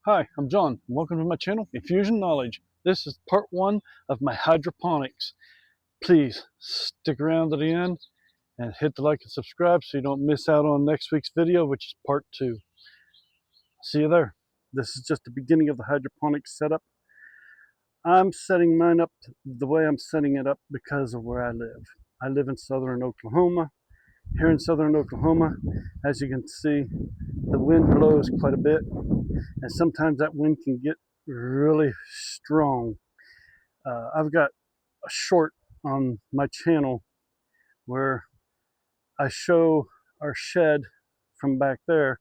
Hi, I'm John. Welcome to my channel, Effusion Knowledge. This is part one of my hydroponics. Please stick around to the end and hit the like and subscribe so you don't miss out on next week's video, which is part two. See you there. This is just the beginning of the hydroponics setup. I'm setting mine up the way I'm setting it up because of where I live. I live in southern Oklahoma. Here in southern Oklahoma, as you can see, the wind blows quite a bit, and sometimes that wind can get really strong. I've got a short on my channel where I show our shed from back there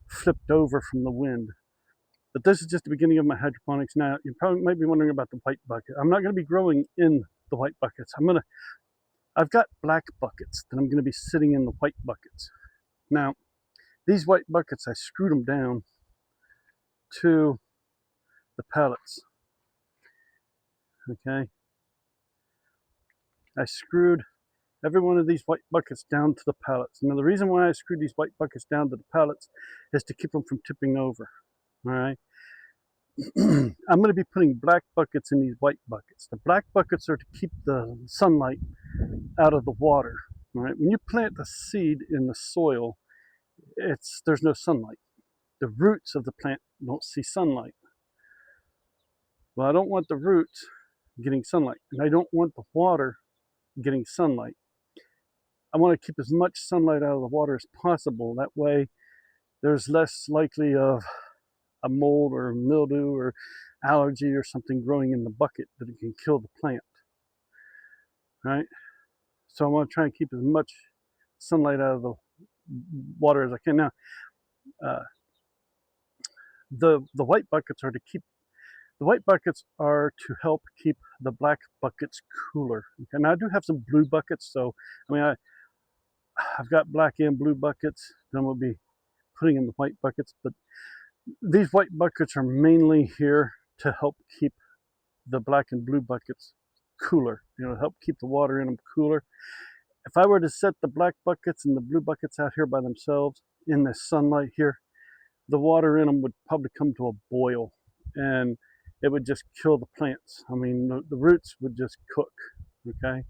flipped over from the wind. But this is just the beginning of my hydroponics. Now, you probably might be wondering about the white bucket. I'm not going to be growing in the white buckets. I've got black buckets that I'm going to be sitting in the white buckets. Now, these white buckets, I screwed them down to the pallets. Okay. I screwed every one of these white buckets down to the pallets. Now, the reason why I screwed these white buckets down to the pallets is to keep them from tipping over. All right. I'm going to be putting black buckets in these white buckets. The black buckets are to keep the sunlight out of the water. All right. When you plant the seed in the soil, there's no sunlight. The roots of the plant don't see sunlight. Well, I don't want the roots getting sunlight, and I don't want the water getting sunlight. I want to keep as much sunlight out of the water as possible. That way there's less likely of a mold or mildew or allergy or something growing in the bucket that it can kill the plant. Right? So I want to try and keep as much sunlight out of the water as I can. Now, the white buckets are to help keep the black buckets cooler. Okay, now I do have some blue buckets, so I mean I've got black and blue buckets. Then we'll be putting in the white buckets, but these white buckets are mainly here to help keep the black and blue buckets cooler. You know, help keep the water in them cooler. If I were to set the black buckets and the blue buckets out here by themselves in the sunlight here, the water in them would probably come to a boil, and it would just kill the plants. I mean, the roots would just cook. Okay.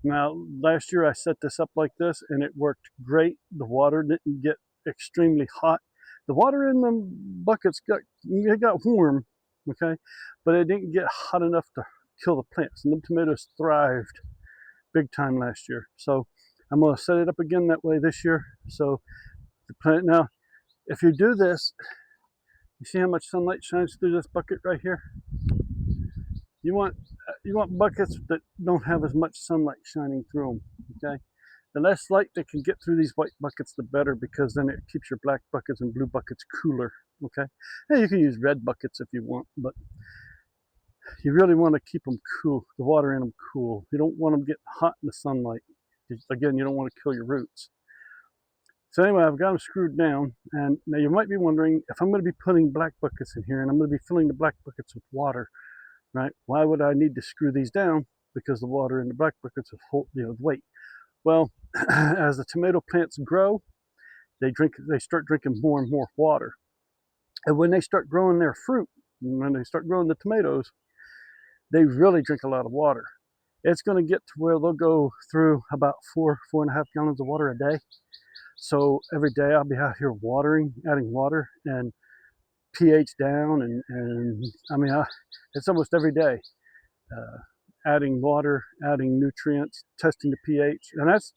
Now, last year I set this up like this, and it worked great. The water didn't get extremely hot. The water in the buckets got warm, okay, but it didn't get hot enough to kill the plants. And the tomatoes thrived big time last year. So I'm going to set it up again that way this year. So the plant, now, if you do this, you see how much sunlight shines through this bucket right here? You want buckets that don't have as much sunlight shining through them, okay? The less light that can get through these white buckets, the better, because then it keeps your black buckets and blue buckets cooler, okay? Now you can use red buckets if you want, but you really want to keep them cool, the water in them cool. You don't want them getting hot in the sunlight. Again, you don't want to kill your roots. So anyway, I've got them screwed down, and now you might be wondering, if I'm going to be putting black buckets in here and I'm going to be filling the black buckets with water, right? Why would I need to screw these down? Because the water in the black buckets will hold, the weight. Well, as the tomato plants grow, they start drinking more and more water. And when they start growing their fruit, when they start growing the tomatoes, they really drink a lot of water. It's going to get to where they'll go through about 4.5 gallons of water a day. So every day I'll be out here adding water and pH down, and I mean, it's almost every day. Adding water, adding nutrients, testing the pH, and that's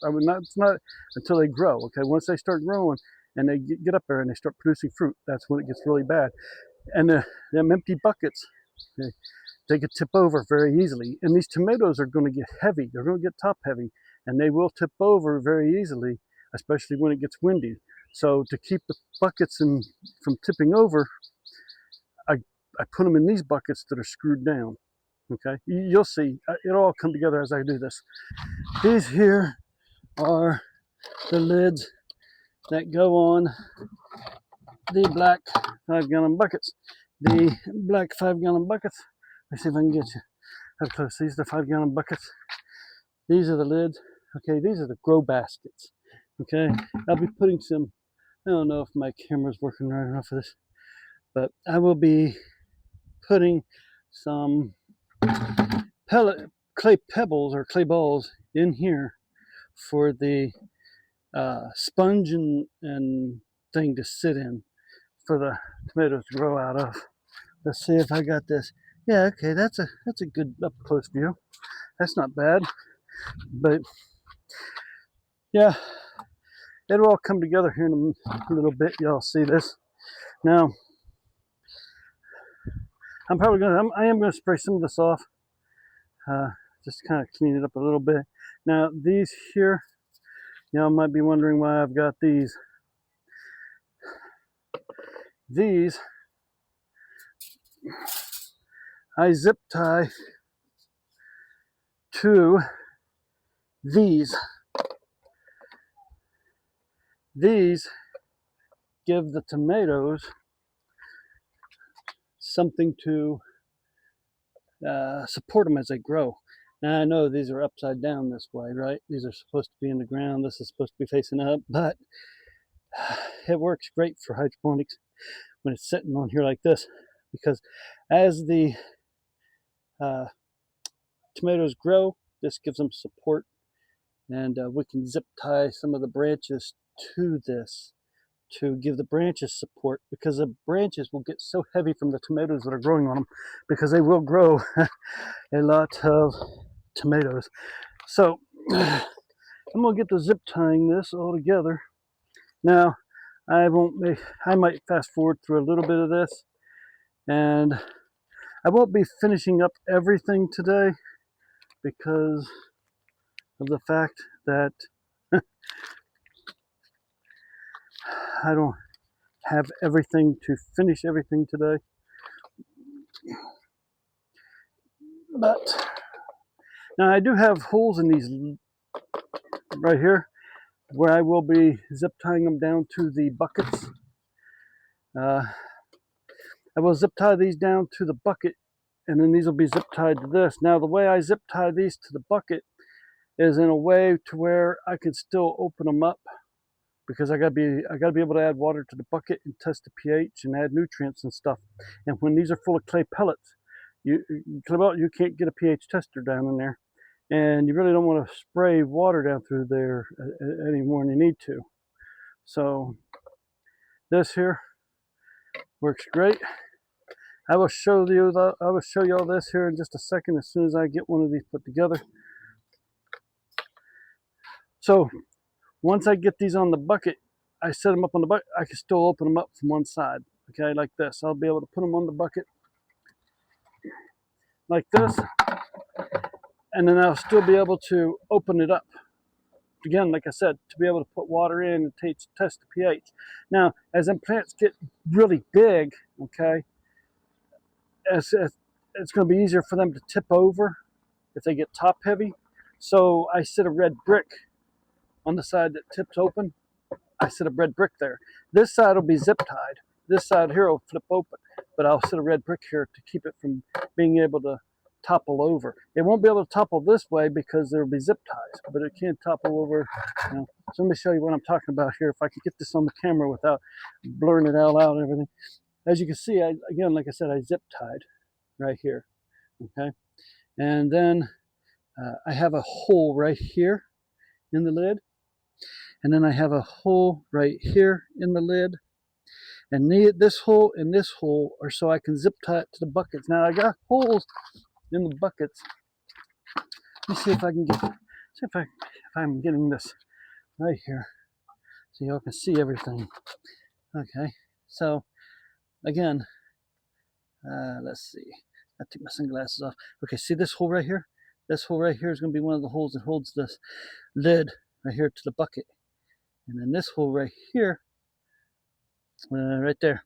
not until they grow. Okay, once they start growing and they get up there and they start producing fruit, that's when it gets really bad. And them empty buckets, they could tip over very easily. And these tomatoes are going to get heavy. They're going to get top heavy, and they will tip over very easily, especially when it gets windy. So to keep the buckets from tipping over, I put them in these buckets that are screwed down. Okay, you'll see it'll all come together as I do this. These here are the lids that go on the black 5-gallon buckets. The black 5-gallon buckets, let's see if I can get you up close. These are the 5-gallon buckets. These are the lids. Okay, these are the grow baskets. Okay, I'll be putting some, I don't know if my camera's working right enough for this, But I will be putting some clay pebbles or clay balls in here for the sponge and thing to sit in for the tomatoes to grow out of. Let's see if I got this. Yeah, okay, that's a good up close view. That's not bad. But yeah, it'll all come together here in a little bit. Y'all see this. Now, I am gonna spray some of this off. Just kind of clean it up a little bit. Now, these here, y'all might be wondering why I've got these. These, I zip tie to these. These give the tomatoes something to support them as they grow. Now I know these are upside down this way, right? These are supposed to be in the ground. This is supposed to be facing up, but it works great for hydroponics when it's sitting on here like this, because as the tomatoes grow, this gives them support, and we can zip tie some of the branches to this to give the branches support, because the branches will get so heavy from the tomatoes that are growing on them, because they will grow a lot of tomatoes. So I'm gonna get to zip tying this all together. Now I might fast forward through a little bit of this, and I won't be finishing up everything today because of the fact that I don't have everything to finish everything today. But now I do have holes in these right here where I will be zip tying them down to the buckets. I will zip tie these down to the bucket, and then these will be zip tied to this. Now the way I zip tie these to the bucket is in a way to where I can still open them up, because I gotta be able to add water to the bucket and test the pH and add nutrients and stuff. And when these are full of clay pellets, you can't get a pH tester down in there, and you really don't want to spray water down through there any more than you need to. So this here works great. I will show you all this here in just a second as soon as I get one of these put together. So once I get these on the bucket, I set them up on the bucket. I can still open them up from one side, okay, like this. I'll be able to put them on the bucket like this, and then I'll still be able to open it up again, like I said, to be able to put water in and test the pH. Now, as them plants get really big, okay, it's going to be easier for them to tip over if they get top heavy. So I set a red brick on the side that tips open. I set a red brick there. This side will be zip tied. This side here will flip open, but I'll set a red brick here to keep it from being able to topple over. It won't be able to topple this way because there will be zip ties, but it can topple over. You know. So let me show you what I'm talking about here. If I can get this on the camera without blurring it all out and everything. As you can see, again, like I said, I zip tied right here, okay? And then I have a hole right here in the lid. And then I have a hole right here in the lid. And this hole and this hole are so I can zip tie it to the buckets. Now I got holes in the buckets. Let me see if I can if I'm getting this right here, so y'all can see everything. Okay, so again, let's see. I took my sunglasses off. Okay, see this hole right here? This hole right here is going to be one of the holes that holds this lid right here to the bucket. And then this hole right here, right there,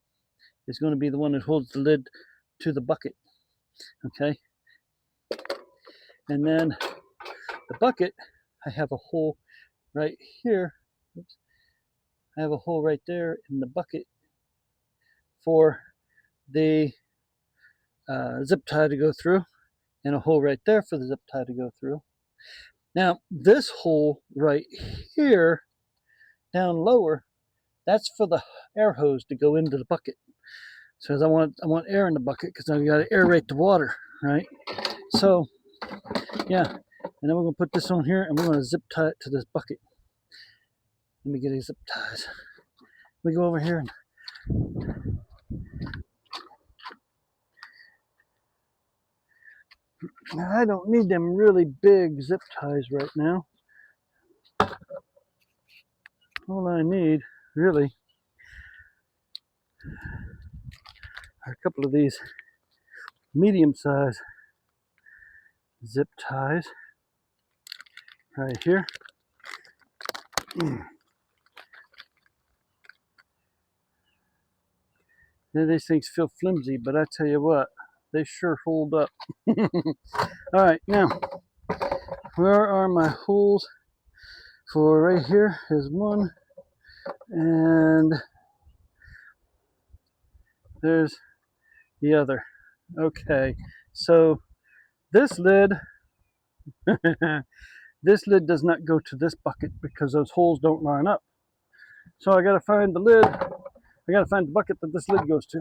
is going to be the one that holds the lid to the bucket. Okay? And then the bucket, I have a hole right here. Oops. I have a hole right there in the bucket for the zip tie to go through, and a hole right there for the zip tie to go through. Now, this hole right here, down lower, that's for the air hose to go into the bucket. says I want air in the bucket because I got to aerate the water, right? So yeah, and then we're gonna put this on here and we're gonna zip tie it to this bucket. Let me get these zip ties. We go over here and I don't need them really big zip ties right now. All I need really are a couple of these medium-sized zip ties right here. Now, these things feel flimsy, but I tell you what, they sure hold up. All right, now, where are my holes for right here? Is one, and there's the other. Okay, so this lid, this lid does not go to this bucket because those holes don't line up. So I got to find the lid. I got to find the bucket that this lid goes to.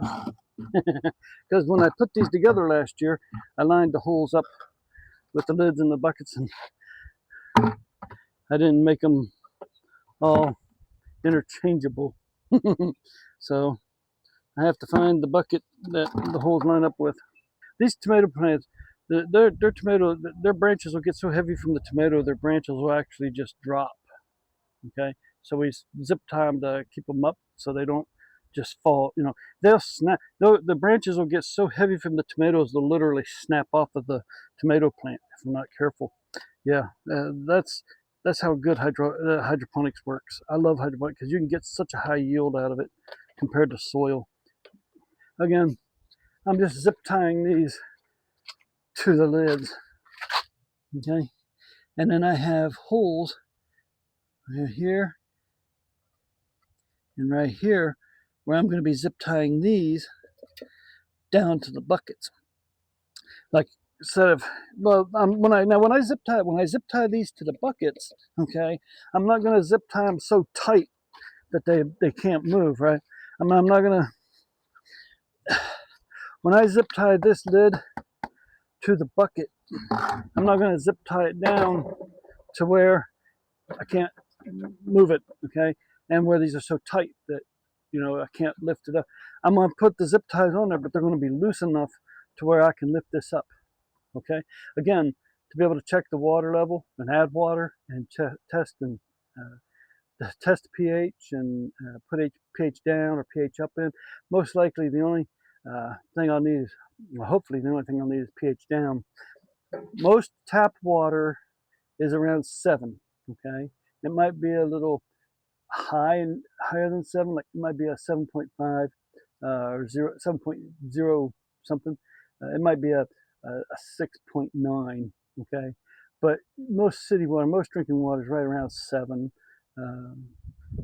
Because when I put these together last year, I lined the holes up with the lids in the buckets, and I didn't make them all interchangeable. So I have to find the bucket that the holes line up with. These tomato plants, their branches will get so heavy from the tomato, their branches will actually just drop. Okay, so we zip tie them to keep them up so they don't just fall. You know, they'll snap. The branches will get so heavy from the tomatoes they'll literally snap off of the tomato plant if I'm not careful. Yeah, that's how good hydroponics works. I love hydroponics because you can get such a high yield out of it compared to soil. Again, I'm just zip tying these to the lids. Okay, and then I have holes right here and right here where I'm going to be zip tying these down to the buckets. Like instead of when I zip tie these to the buckets, okay, I'm not going to zip tie them so tight that they can't move, right? I'm not going to. When I zip tie this lid to the bucket, I'm not going to zip tie it down to where I can't move it, okay, and where these are so tight that I can't lift it up. I'm going to put the zip ties on there, but they're going to be loose enough to where I can lift this up. Okay, again, to be able to check the water level and add water and test pH and put pH down or pH up in. Most likely, the only thing I'll need is, well, hopefully, the only thing I'll need is pH down. Most tap water is around 7. Okay, it might be a little higher than 7, like it might be a 7.5 or 7.0 something. It might be a 6.9. Okay, but most city water, most drinking water is right around 7,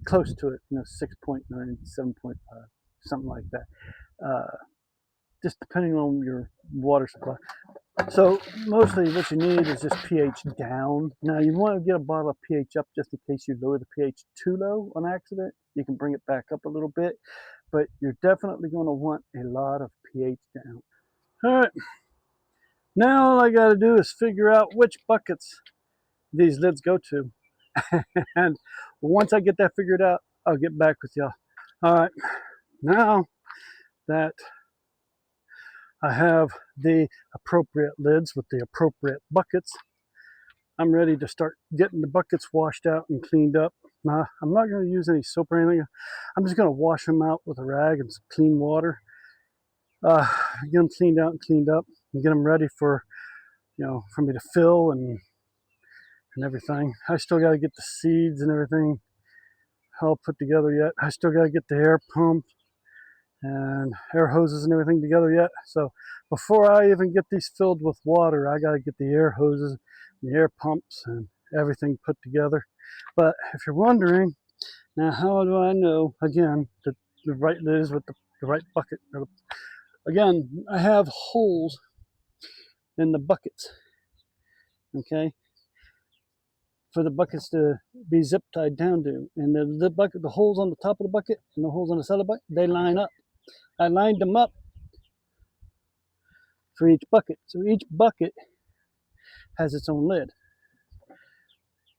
close to it. 6.9, 7.5, something like that. Just depending on your water supply. So mostly what you need is just pH down. Now you want to get a bottle of pH up just in case you lower the pH too low on accident. You can bring it back up a little bit, but you're definitely going to want a lot of pH down. All right. Now all I got to do is figure out which buckets these lids go to. And once I get that figured out, I'll get back with y'all. All right. Now that I have the appropriate lids with the appropriate buckets, I'm ready to start getting the buckets washed out and cleaned up. Now, I'm not going to use any soap or anything. I'm just going to wash them out with a rag and some clean water. Get them cleaned out and cleaned up and get them ready for, for me to fill and everything. I still got to get the seeds and everything all put together yet. I still got to get the air pump and air hoses and everything together yet. So before I even get these filled with water, I got to get the air hoses, the air pumps, and everything put together. But if you're wondering, now how do I know, again, that the right lid is with the right bucket? Again, I have holes in the buckets, okay, for the buckets to be zip tied down to. And the holes on the top of the bucket and the holes on the side of the bucket, they line up. I lined them up for each bucket. So each bucket has its own lid.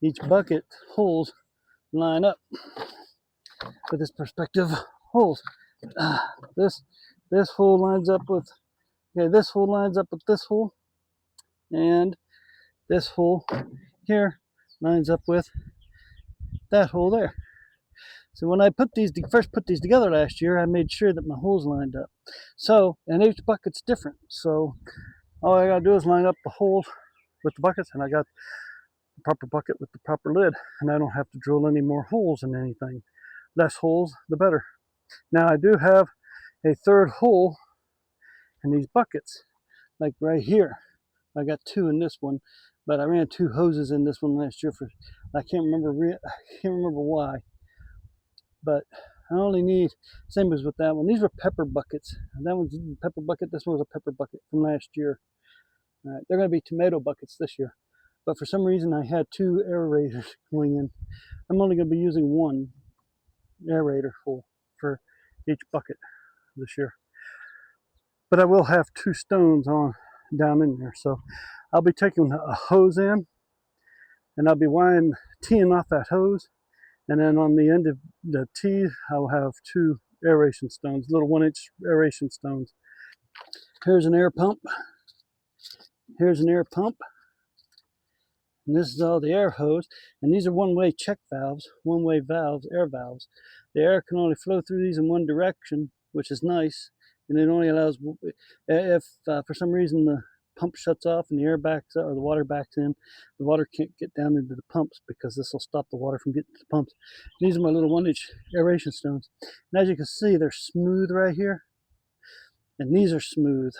Each bucket holes line up with its perspective holes. This hole lines up with, okay, this hole lines up with this hole, and this hole here lines up with that hole there. So when I first put these together last year, I made sure that my holes lined up. So, and each bucket's different. So all I gotta do is line up the holes with the buckets, and I got the proper bucket with the proper lid, and I don't have to drill any more holes in anything. Less holes, the better. Now I do have a third hole in these buckets, like right here. I got 2 in this one, but I ran 2 hoses in this one last year for, I can't remember why. But I only need, same as with that one. These were pepper buckets. That one's a pepper bucket. This one was a pepper bucket from last year. All right, they're going to be tomato buckets this year. But for some reason, I had 2 aerators going in. I'm only going to be using 1 aerator full for each bucket this year. But I will have 2 stones on down in there. So I'll be taking a hose in, and I'll be teeing off that hose. And then on the end of the tee, I'll have 2 aeration stones, little 1-inch aeration stones. Here's an air pump. Here's an air pump. And this is all the air hose. And these are one-way check valves, one-way valves, air valves. The air can only flow through these in one direction, which is nice. And it only allows, if for some reason the pump shuts off and the air backs up, or the water backs in, the water can't get down into the pumps, because this will stop the water from getting to the pumps. These are my little 1-inch aeration stones. And as you can see, they're smooth right here, and these are smooth.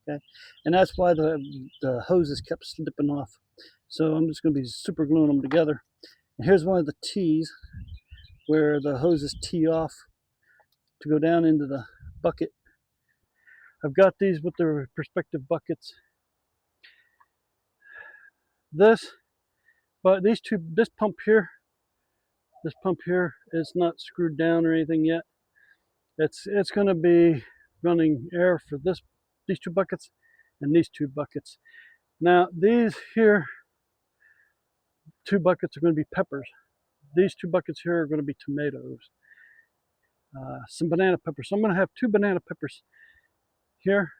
Okay, and that's why the hoses kept slipping off. So I'm just going to be super gluing them together. And here's one of the tees where the hoses tee off to go down into the bucket. I've got these with their perspective buckets. This pump here is not screwed down or anything yet. It's going to be running air for these 2 buckets and these 2 buckets. Now these here 2 buckets are going to be peppers. These 2 buckets here are going to be tomatoes. Some banana peppers. So I'm going to have 2 banana peppers here,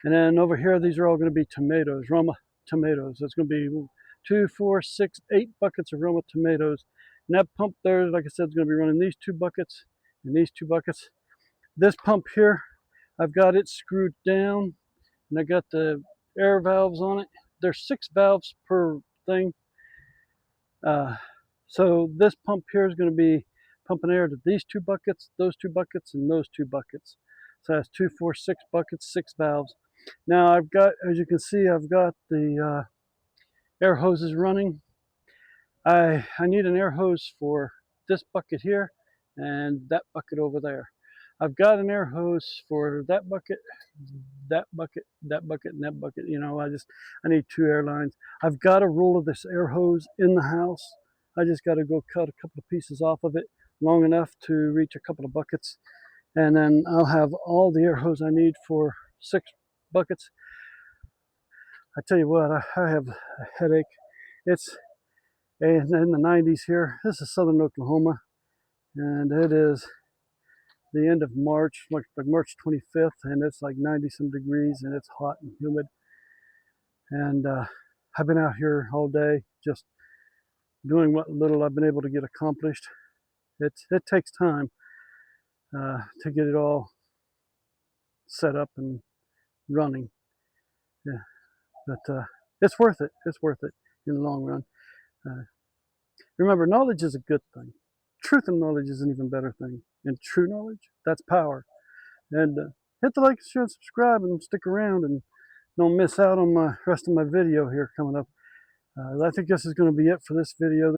and then over here these are all going to be tomatoes, Roma tomatoes. It's going to be 2, 4, 6, 8 buckets of Roma tomatoes. And that pump there, like I said, is going to be running these 2 buckets and these 2 buckets. This pump here, I've got it screwed down, and I got the air valves on it. There's 6 valves per thing. So this pump here is going to be pumping air to these 2 buckets, those 2 buckets, and those 2 buckets. So that's 2, 4, 6 buckets, 6 valves. Now I've got, as you can see, I've got the air hoses running. I need an air hose for this bucket here and that bucket over there. I've got an air hose for that bucket, that bucket, that bucket, and that bucket. You know, I need 2 air lines. I've got a roll of this air hose in the house. I just got to go cut a couple of pieces off of it long enough to reach a couple of buckets. And then I'll have all the air hose I need for 6 buckets. I tell you what, I have a headache. It's in the 90s here. This is southern Oklahoma, and it is the end of March, like March 25th, and it's like 90 some degrees, and it's hot and humid. And I've been out here all day just doing what little I've been able to get accomplished. It takes time to get it all set up and running. Yeah, but it's worth it. It's worth it in the long run. Remember, knowledge is a good thing. Truth and knowledge is an even better thing. And true knowledge, that's power. And hit the like, share, and subscribe, and stick around, and don't miss out on the rest of my video here coming up. I think this is going to be it for this video.